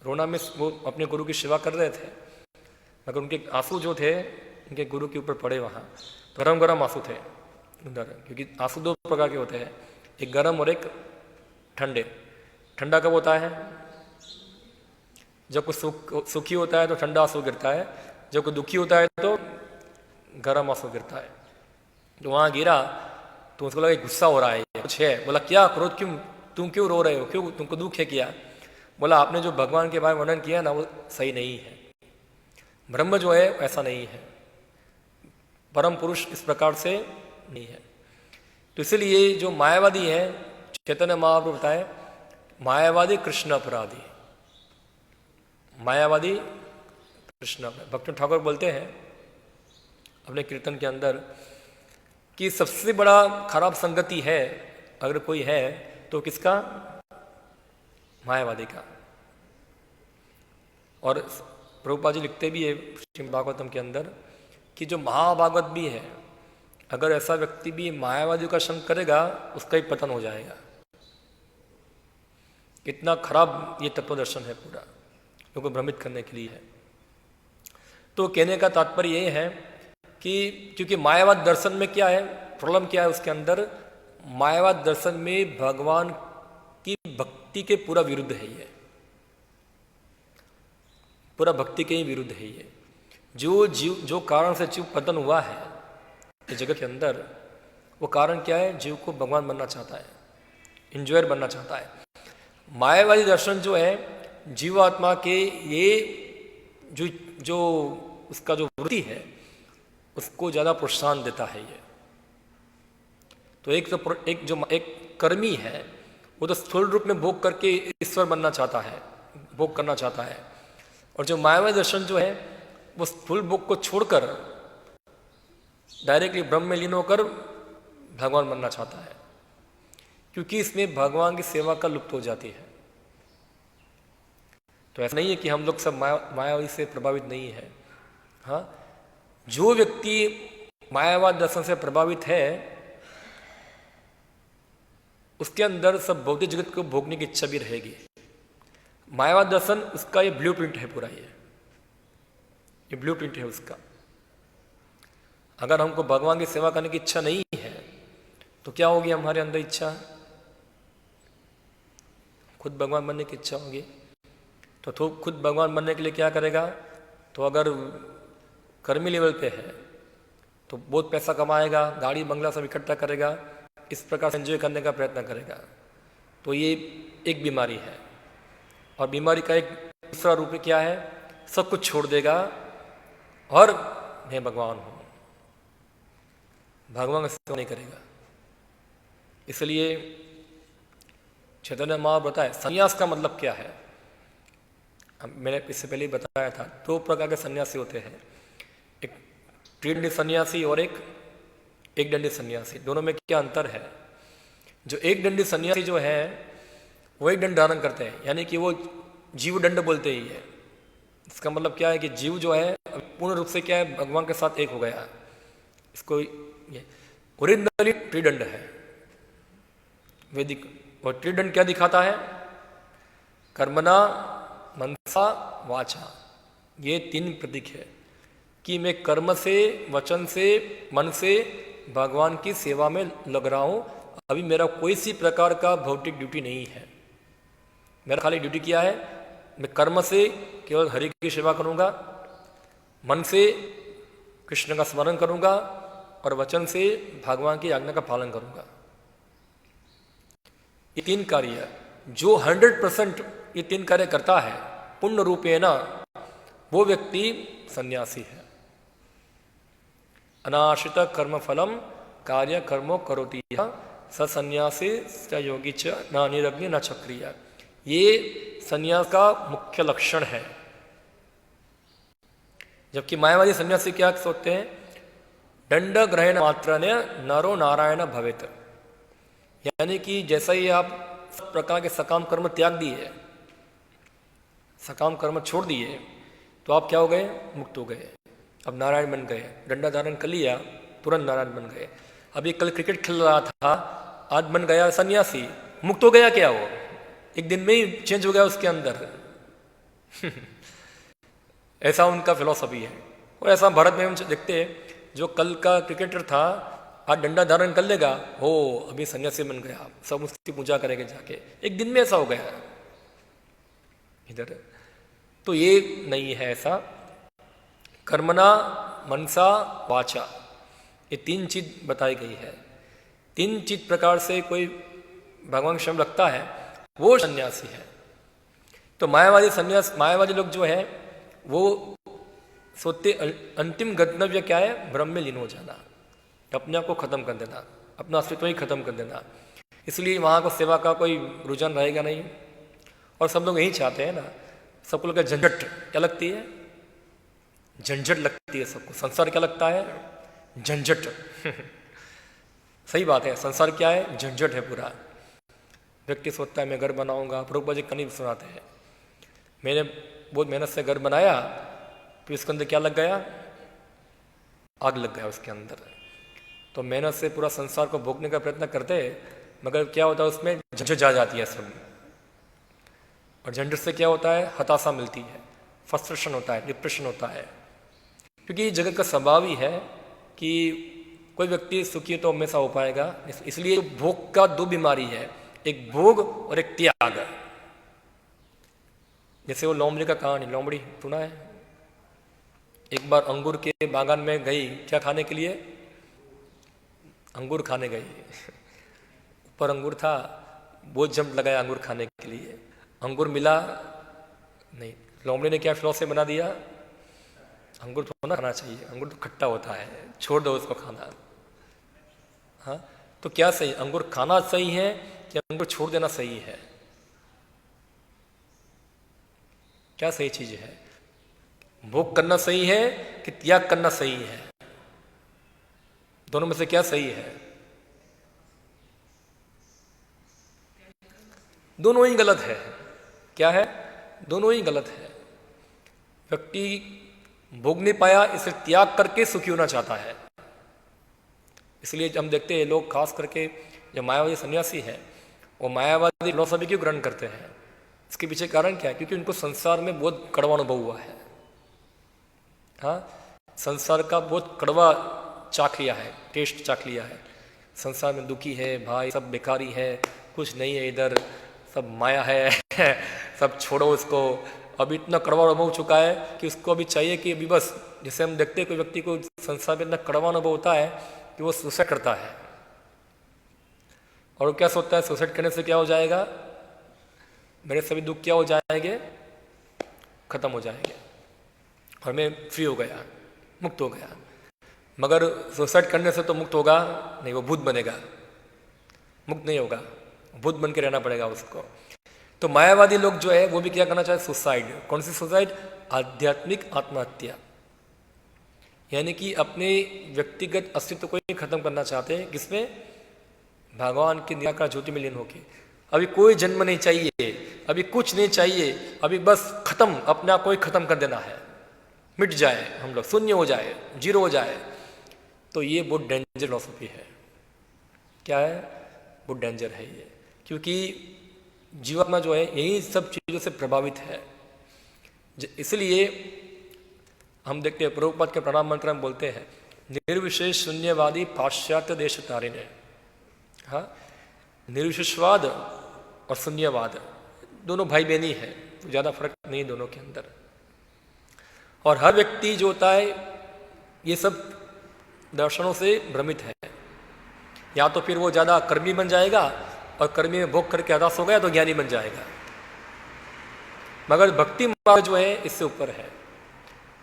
रोना में वो अपने गुरु की सेवा कर रहे थे, मगर उनके आंसू जो थे उनके गुरु के ऊपर पड़े वहाँ। तो गरम गरम आंसू थे उधर, क्योंकि आंसू दो प्रकार के होते हैं, एक गरम और एक ठंडे। ठंडा कब होता है, जब कुछ सुखी होता है तो ठंडा आंसू गिरता है, जब कोई दुखी होता है तो गरम आंसू गिरता है। तो वहाँ गिरा तो उसको लगा गुस्सा हो रहा है, कुछ है। बोला क्या क्रोध, क्यों तुम क्यों रो रहे हो, क्यों तुमको दुख है क्या? बोला आपने जो भगवान के बारे में वर्णन किया ना वो सही नहीं है, ब्रह्म जो है ऐसा नहीं है, परम पुरुष इस प्रकार से नहीं है। तो इसलिए जो मायावादी है, चैतन्य महाप्रभु बताए, मायावादी कृष्ण अपराधी, मायावादी कृष्ण। भक्त ठाकुर बोलते हैं अपने कीर्तन के अंदर कि सबसे बड़ा खराब संगति है अगर कोई है तो किसका, मायावादी का। और प्रभुपाद जी लिखते भी है श्रीमद् भागवतम के अंदर कि जो महाभागवत भी है, अगर ऐसा व्यक्ति भी मायावादी का संग करेगा उसका ही पतन हो जाएगा। इतना खराब ये तत्व दर्शन है, पूरा लोगों को भ्रमित करने के लिए है। तो कहने का तात्पर्य ये है कि क्योंकि मायावाद दर्शन में क्या है, प्रॉब्लम क्या है उसके अंदर, मायावाद दर्शन में भगवान की भक्ति के पूरा विरुद्ध है ये, पूरा भक्ति के ही विरुद्ध है ये। जो जीव, जो कारण से जीव पतन हुआ है इस जगत के अंदर, वो कारण क्या है, जीव को भगवान बनना चाहता है, इंजॉयर बनना चाहता है। मायावादी दर्शन जो है जीवात्मा के ये जो उसका जो वृत्ति है उसको ज़्यादा प्रोत्साहन देता है ये। तो एक कर्मी है वो तो स्थूल रूप में भोग करके ईश्वर बनना चाहता है, भोग करना चाहता है, और जो मायावादी दर्शन जो है वो स्थूल भोग को छोड़कर डायरेक्टली ब्रह्म में लीन होकर भगवान बनना चाहता है, क्योंकि इसमें भगवान की सेवा का लुप्त हो जाती है। तो ऐसा नहीं है कि हम लोग सब मायावादी से प्रभावित नहीं है। हाँ, जो व्यक्ति मायावाद दर्शन से प्रभावित है उसके अंदर सब भौतिक जगत को भोगने की इच्छा भी रहेगी। मायावाद दर्शन उसका ये ब्लूप्रिंट है, पूरा ये ब्लूप्रिंट है उसका। अगर हमको भगवान की सेवा करने की इच्छा नहीं है तो क्या होगी हमारे अंदर इच्छा, खुद भगवान बनने की इच्छा होगी। तो खुद भगवान बनने के लिए क्या करेगा, तो अगर कर्मी लेवल पे है तो बहुत पैसा कमाएगा, गाड़ी बंगला सब इकट्ठा करेगा, इस प्रकार से एंजॉय करने का प्रयत्न करेगा। तो ये एक बीमारी है। और बीमारी का एक दूसरा रूप क्या है, सब कुछ छोड़ देगा और मैं भगवान हूँ, भगवान का सेवा नहीं करेगा। इसलिए चैतन्य महाप्रभु बताए संन्यास का मतलब क्या है। मैंने इससे पहले बताया था, दो प्रकार के सन्यासी होते हैं, एक त्रिदंडी सन्यासी और एक दंडी सन्यासी। दोनों में क्या अंतर है? जो एक दंडी सन्यासी जो है वो एक दंड धारण करते हैं, यानी कि वो जीव दंड बोलते ही है। इसका मतलब क्या है कि जीव जो है पूर्ण रूप से क्या है, भगवान के साथ एक हो गया। इसको ये ओरिजिनली त्रिदंड है वैदिक। और त्रिदंड क्या दिखाता है, कर्मणा मनसा वाचा, ये 3 प्रतीक है कि मैं कर्म से, वचन से, मन से भगवान की सेवा में लग रहा हूँ। अभी मेरा कोई सी प्रकार का भौतिक ड्यूटी नहीं है। मेरा खाली ड्यूटी क्या है, मैं कर्म से केवल हरि की सेवा करूँगा, मन से कृष्ण का स्मरण करूँगा और वचन से भगवान की आज्ञा का पालन करूँगा। ये 3 कार्य जो 100% ये 3 कार्य करता है पूर्ण रूपेण, वो व्यक्ति सन्यासी है। अनाश्रित कर्म फलम कार्य कर्मो करोति स सन्यासी स योगी च न निरग्नि न चक्रिय। ये सन्यास का मुख्य लक्षण है। जबकि मायावादी सन्यासी क्या सोचते हैं, दंड ग्रहण मात्र ने नरो नारायण भवेत, यानी कि जैसा ही आप सब प्रकार के सकाम कर्म त्याग दिए, सकाम कर्म छोड़ दिए, तो आप क्या हो गए, मुक्त हो गए, अब नारायण बन गए। डंडा धारण कर लिया, तुरंत नारायण बन गए। अभी कल क्रिकेट खेल रहा था, आज बन गया सन्यासी, मुक्त हो गया क्या वो? एक दिन में ही चेंज हो गया उसके अंदर। ऐसा उनका फिलॉसफी है। और ऐसा भारत में हम देखते हैं, जो कल का क्रिकेटर था आज डंडा धारण कर लेगा, हो अभी सन्यासी बन गया, सब उसकी पूजा करेंगे जाके, एक दिन में ऐसा हो गया इधर। तो ये नहीं है ऐसा। कर्मणा मनसा वाचा, ये 3 चीज बताई गई है। 3 चीज प्रकार से कोई भगवान क्षम रखता है, वो सन्यासी है। तो मायावादी लोग जो है वो सोचते अंतिम गंतव्य क्या है, ब्रह्म में लीन हो जाना, अपने आप को खत्म कर देना, अपना अस्तित्व ही खत्म कर देना। इसलिए वहाँ को सेवा का कोई रुझान रहेगा नहीं। और सब लोग यही चाहते हैं ना, सबको लोग झंझट क्या लगती है, झंझट लगती है सबको। संसार क्या लगता है, झंझट। सही बात है, संसार क्या है, झंझट है पूरा। व्यक्ति सोचता है मैं घर बनाऊंगा, प्रभुपाद जी कहीं सुनाते हैं, मैंने बहुत मेहनत से घर बनाया, तो इसके अंदर क्या लग गया, आग लग गया उसके अंदर। तो मेहनत से पूरा संसार को भोगने का प्रयत्न करते हैं, मगर क्या होता है उसमें झंझट जा जाती है सब। और झंझट से क्या होता है, हताशा मिलती है, फ्रस्ट्रेशन होता है, डिप्रेशन होता है। क्योंकि जगत का स्वभाव ही है कि कोई व्यक्ति सुखी तो हमेशा हो पाएगा। इसलिए भोग का 2 बीमारी है, एक भोग और एक त्याग। जैसे वो लोमड़ी का कहानी, लोमड़ी सुना है? एक बार अंगूर के बागान में गई, क्या खाने के लिए, अंगूर खाने गई। ऊपर अंगूर था, बहुत जंप लगाया अंगूर खाने के लिए, अंगूर मिला नहीं। लोमड़ी ने क्या फिलॉसफी बना दिया, अंगूर तो ना खाना चाहिए, अंगूर तो खट्टा होता है, छोड़ दो उसको खाना। हाँ, तो क्या सही, अंगूर खाना सही है कि अंगूर छोड़ देना सही है? क्या सही चीज है? भोग करना सही है कि त्याग करना सही है? दोनों में से क्या सही है? दोनों ही गलत है। क्या है? दोनों ही गलत है। व्यक्ति भोग नहीं पाया, इसे त्याग करके सुखी होना चाहता है। इसलिए हम देखते हैं लोग, खास करके जो मायावादी सन्यासी है, वो मायावादी फिलॉसफी क्यों ग्रहण करते हैं? इसके पीछे कारण क्या है? क्योंकि उनको संसार में बहुत कड़वा अनुभव हुआ है। हाँ, संसार का बहुत कड़वा चाख लिया है, टेस्ट चाख लिया है। संसार में दुखी है भाई, सब बेकारी है, कुछ नहीं है इधर, सब माया है। सब छोड़ो उसको। अभी इतना कड़वा अनुभव हो चुका है कि उसको अभी चाहिए कि अभी बस, जैसे हम देखते हैं कोई व्यक्ति को संसार में इतना कड़वा अनुभव होता है कि वो सुसाइड करता है। और वो क्या सोचता है, सुसाइड करने से क्या हो जाएगा, मेरे सभी दुख क्या हो जाएंगे, खत्म हो जाएंगे और मैं फ्री हो गया, मुक्त हो गया। मगर सुसाइड करने से तो मुक्त होगा नहीं, वो भूत बनेगा, मुक्त नहीं होगा, भूत बन के रहना पड़ेगा उसको। तो मायावादी लोग जो है वो भी क्या करना चाहते, सुसाइड। कौन सी सुसाइड? आध्यात्मिक आत्महत्या। यानी कि अपने व्यक्तिगत अस्तित्व को ही खत्म करना चाहते हैं। किसमें? भगवान की निराकार ज्योति में लीन होके। अभी कोई जन्म नहीं चाहिए, अभी कुछ नहीं चाहिए, अभी बस खत्म, अपने आप को ही खत्म कर देना है, मिट जाए हम लोग, शून्य हो जाए, जीरो हो जाए। तो ये बहुत डेंजर फिलॉसफी है। क्या है? बहुत डेंजर है ये। क्योंकि जीवात्मा जो है यही सब चीज़ों से प्रभावित है। इसलिए हम देखते हैं प्रभुपाद के प्रणाम मंत्र में बोलते हैं, निर्विशेष शून्यवादी पाश्चात्य देश तारिणे। हाँ, निर्विशेषवाद और शून्यवाद दोनों भाई बहनी है, ज़्यादा फर्क नहीं दोनों के अंदर। और हर व्यक्ति जो होता है ये सब दर्शनों से भ्रमित है। या तो फिर वो ज़्यादा कर्मी बन जाएगा और कर्मी में भोग करके अदास हो गया तो ज्ञानी बन जाएगा, मगर भक्ति मार्ग जो है इससे ऊपर है।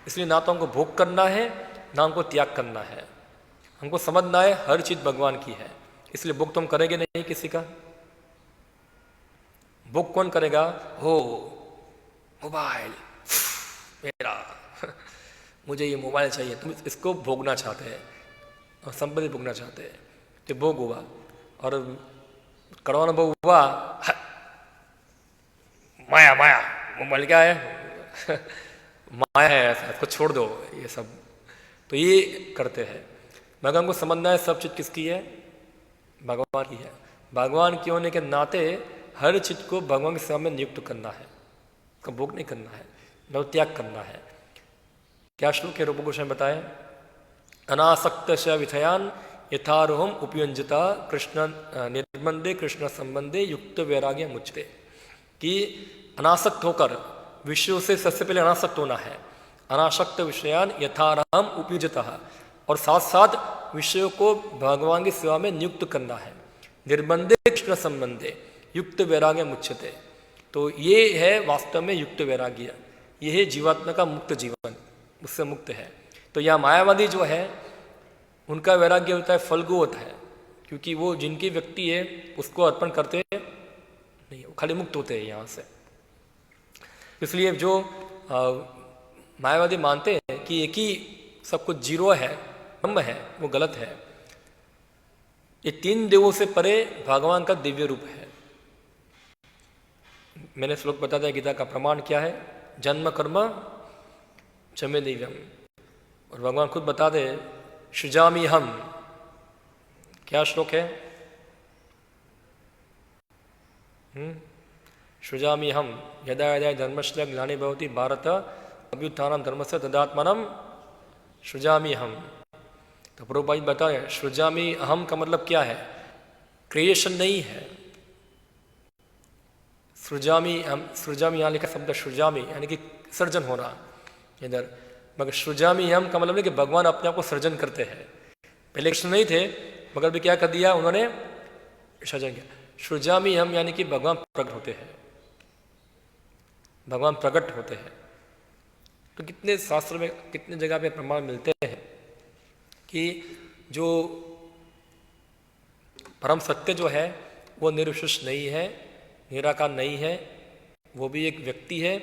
इसलिए ना तो हमको भोग करना है ना हमको त्याग करना है, हमको समझना है हर चीज़ भगवान की है। इसलिए भोग तो हम करेंगे नहीं किसी का। भोग कौन करेगा? हो मोबाइल मेरा मुझे ये मोबाइल चाहिए, तुम इसको भोगना चाहते हैं और संपत्ति भोगना चाहते हैं, तो भोग हुआ। और कड़वा अनुभव हुआ, माया माया मोबाइल क्या है माया है, ऐसा इसको छोड़ दो ये सब, तो ये करते हैं। मगर हमको समझना है सब चीज़ किसकी है? भगवान की है। भगवान के होने के नाते हर चीज़ को भगवान के सामने नियुक्त करना है, उसका भोग नहीं करना है, न त्याग करना है। क्या श्लोक के रूप गोस्वामी बताए, अनासक्त विषयान यथारोहम उपयुंजता कृष्ण निर्बंधे कृष्ण संबंधे युक्त वैराग्य मुचते। कि अनासक्त होकर, विषयों से सबसे पहले अनासक्त होना है। अनासक्त विषयान यथारहम उपयुजता, और साथ साथ विषयों को भगवान की सेवा में नियुक्त करना है। निर्बंधे कृष्ण संबंधे युक्त वैराग्य मुच्यते। तो ये है वास्तव में युक्त वैराग्य, ये है जीवात्मा का मुक्त जीवन, उससे मुक्त है। तो यहाँ मायावादी जो है उनका वैराग्य होता है फलगु होता है, क्योंकि वो जिनकी व्यक्ति है उसको अर्पण करते नहीं, वो खाली मुक्त होते हैं यहाँ से। इसलिए जो मायावादी मानते हैं कि एक ही सब कुछ जीरो है, ब्रह्म है, वो गलत है। ये तीन देवों से परे भगवान का दिव्य रूप है। मैंने श्लोक बता दिया गीता का प्रमाण क्या है, जन्म कर्म चमे दिव्यम। और भगवान खुद बता दे, सृजामि हम, क्या श्लोक है? सृजामि हम यदा यदा धर्मस्य ग्लानि भवति भारत अभ्युत्थानं धर्मस्य तदात्मानं सृजामि हम। तो प्रभुपाद बताए सृजामि अहम का मतलब क्या है? क्रिएशन नहीं है। सृजामि हम, सृजामि यहाँ लिखा शब्द सृजामि यानी कि सर्जन होना इधर, मगर सृजामि हम का मतलब है कि भगवान अपने आप को सर्जन करते हैं। पहले कृष्ण नहीं थे, मगर भी क्या कर दिया उन्होंने? सर्जन किया। सृजामि हम यानी कि भगवान प्रकट होते हैं, भगवान प्रकट होते हैं। तो कितने शास्त्र में कितने जगह पे प्रमाण मिलते हैं कि जो परम सत्य जो है वो निर्विशेष नहीं है, निराकार नहीं है, वो भी एक व्यक्ति है।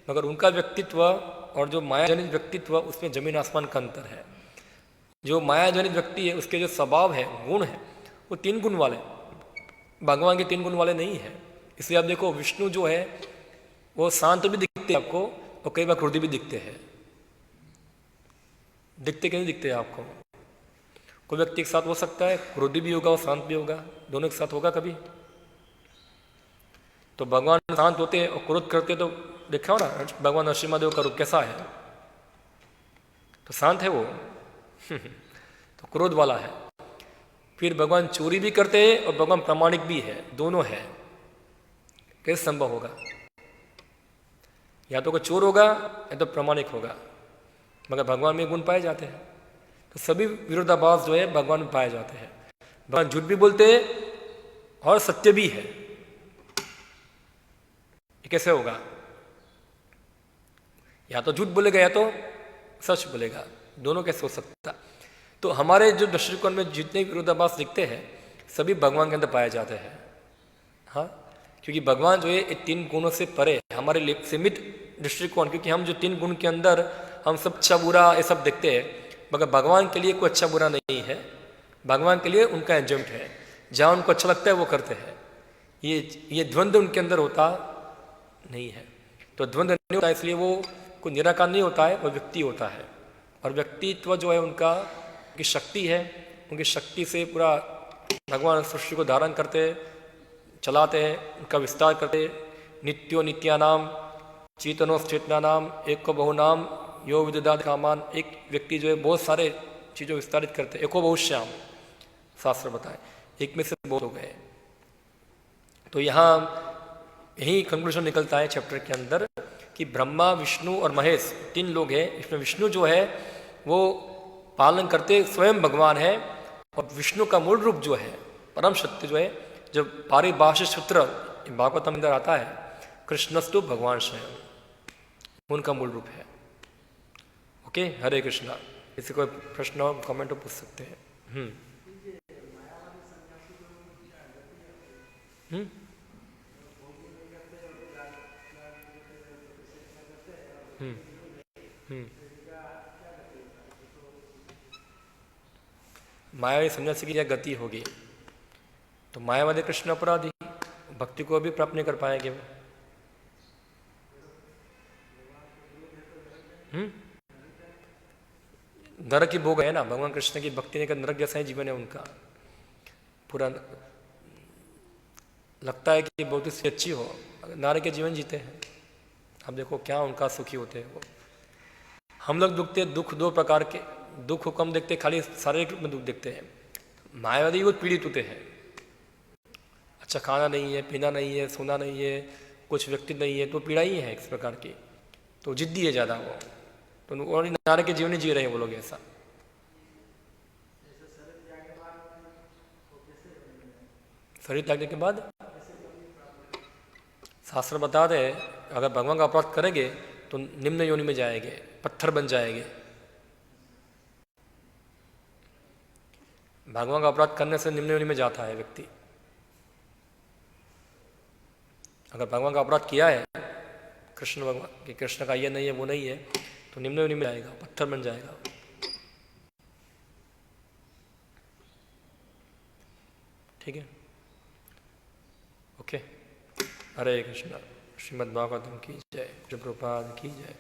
मगर उनका व्यक्तित्व और जो मायाजनित व्यक्तित्व, उसमें जमीन आसमान का अंतर है। जो मायाजनित व्यक्ति है उसके जो स्वभाव है, गुण है, वो 3 गुण वाले, भगवान के 3 गुण वाले नहीं है। इसलिए आप देखो विष्णु जो है वो शांत भी दिखते हैं आपको और कई बार क्रोधी भी दिखते हैं। दिखते कि नहीं दिखते हैं आपको? कोई व्यक्ति एक साथ हो सकता है क्रोधी भी होगा और शांत भी होगा, दोनों एक साथ होगा कभी? तो भगवान शांत होते हैं और क्रोध करते तो देखा हो ना, भगवान नरसिम्हा का रूप कैसा है? तो शांत है वो तो क्रोध वाला है। फिर भगवान चोरी भी करते हैं और भगवान प्रामाणिक भी है, दोनों है। कैसे संभव होगा? या तो कोई चोर होगा या तो प्रामाणिक होगा, मगर भगवान में गुण पाए जाते हैं। तो सभी विरोधाभास जो है भगवान में पाए जाते हैं। भगवान झूठ भी बोलते हैं और सत्य भी है। ये कैसे होगा? या तो झूठ बोलेगा या तो सच बोलेगा, दोनों कैसे हो सकता? तो हमारे जो दृष्टिकोण में जितने विरोधाभास दिखते हैं सभी भगवान के अंदर पाए जाते हैं। हाँ, क्योंकि भगवान जो है ये 3 गुणों से परे हमारे लिए सीमित दृष्टिकोण, क्योंकि हम जो 3 गुण के अंदर हम सब अच्छा बुरा ये सब देखते हैं, मगर भगवान के लिए कोई अच्छा बुरा नहीं है। भगवान के लिए उनका एंजॉयमेंट है, जहाँ उनको अच्छा लगता है वो करते हैं। ये द्वंद्व उनके अंदर होता नहीं है। तो द्वंद्व नहीं होता, इसलिए वो कोई निराकार नहीं होता है, वो व्यक्ति होता है। और व्यक्तित्व जो है उनका की शक्ति है, उनकी शक्ति से पूरा भगवान सृष्टि को धारण करते चलाते हैं, उनका विस्तार करते। नित्यो नित्यानाम चेतनो चेतना नाम एको बहुनाम यो विददात कामान, एक व्यक्ति जो है बहुत सारे चीज़ों विस्तारित करते, एको बहुश्याम, शास्त्र बताए, एक में से बहुत हो गए। तो यहाँ यही कंक्लूजन निकलता है चैप्टर के अंदर कि ब्रह्मा, विष्णु और महेश 3 लोग हैं। इसमें विष्णु जो है वो पालन करते स्वयं भगवान है, और विष्णु का मूल रूप जो है, परम सत्य जो है, जब पारिभाषिक सूत्र भागवतम अंदर आता है, कृष्णस्तु भगवान स्वयं, उनका मूल रूप है। ओके, हरे कृष्णा। किसी कोई प्रश्न हो, कमेंट हो, पूछ सकते हैं। हम्म हम्म हम्म मायावी सन्यासी की क्या गति होगी? तो मायावादी कृष्ण अपराधी, भक्ति को भी प्राप्त नहीं कर पाएंगे वो। नरक की भोग है ना, भगवान कृष्ण की भक्ति ने का नरक जैसा ही जीवन है उनका पूरा। लगता है कि बहुत ही अच्छी हो, नारक के जीवन जीते हैं। अब देखो क्या उनका सुखी होते हैं वो। हम लोग दुखते दुख 2 प्रकार के, दुख को कम देखते, खाली शारीरिक रूप में दुख देखते हैं। मायावादी वो पीड़ित होते हैं, अच्छा खाना नहीं है, पीना नहीं है, सोना नहीं है, कुछ व्यक्ति नहीं है, तो पीड़ा ही है इस प्रकार की, तो जिद्दी है ज़्यादा वो, तो और नारक के जीवन ही जी रहे हैं वो लोग ऐसा। शरीर त्यागने के बाद शास्त्र बताते हैं अगर भगवान का अपराध करेंगे तो निम्न योनि में जाएंगे, पत्थर बन जाएंगे। भगवान का अपराध करने से निम्न योनि में जाता है व्यक्ति। अगर भगवान का अपराध किया है, कृष्ण भगवान कि कृष्ण का ये नहीं है वो नहीं है, तो निम्न योनि में जाएगा, पत्थर बन जाएगा। ठीक है, ओके। हरे कृष्णा। श्रीमद् भागवतम की जय, प्रभुपाद की जय।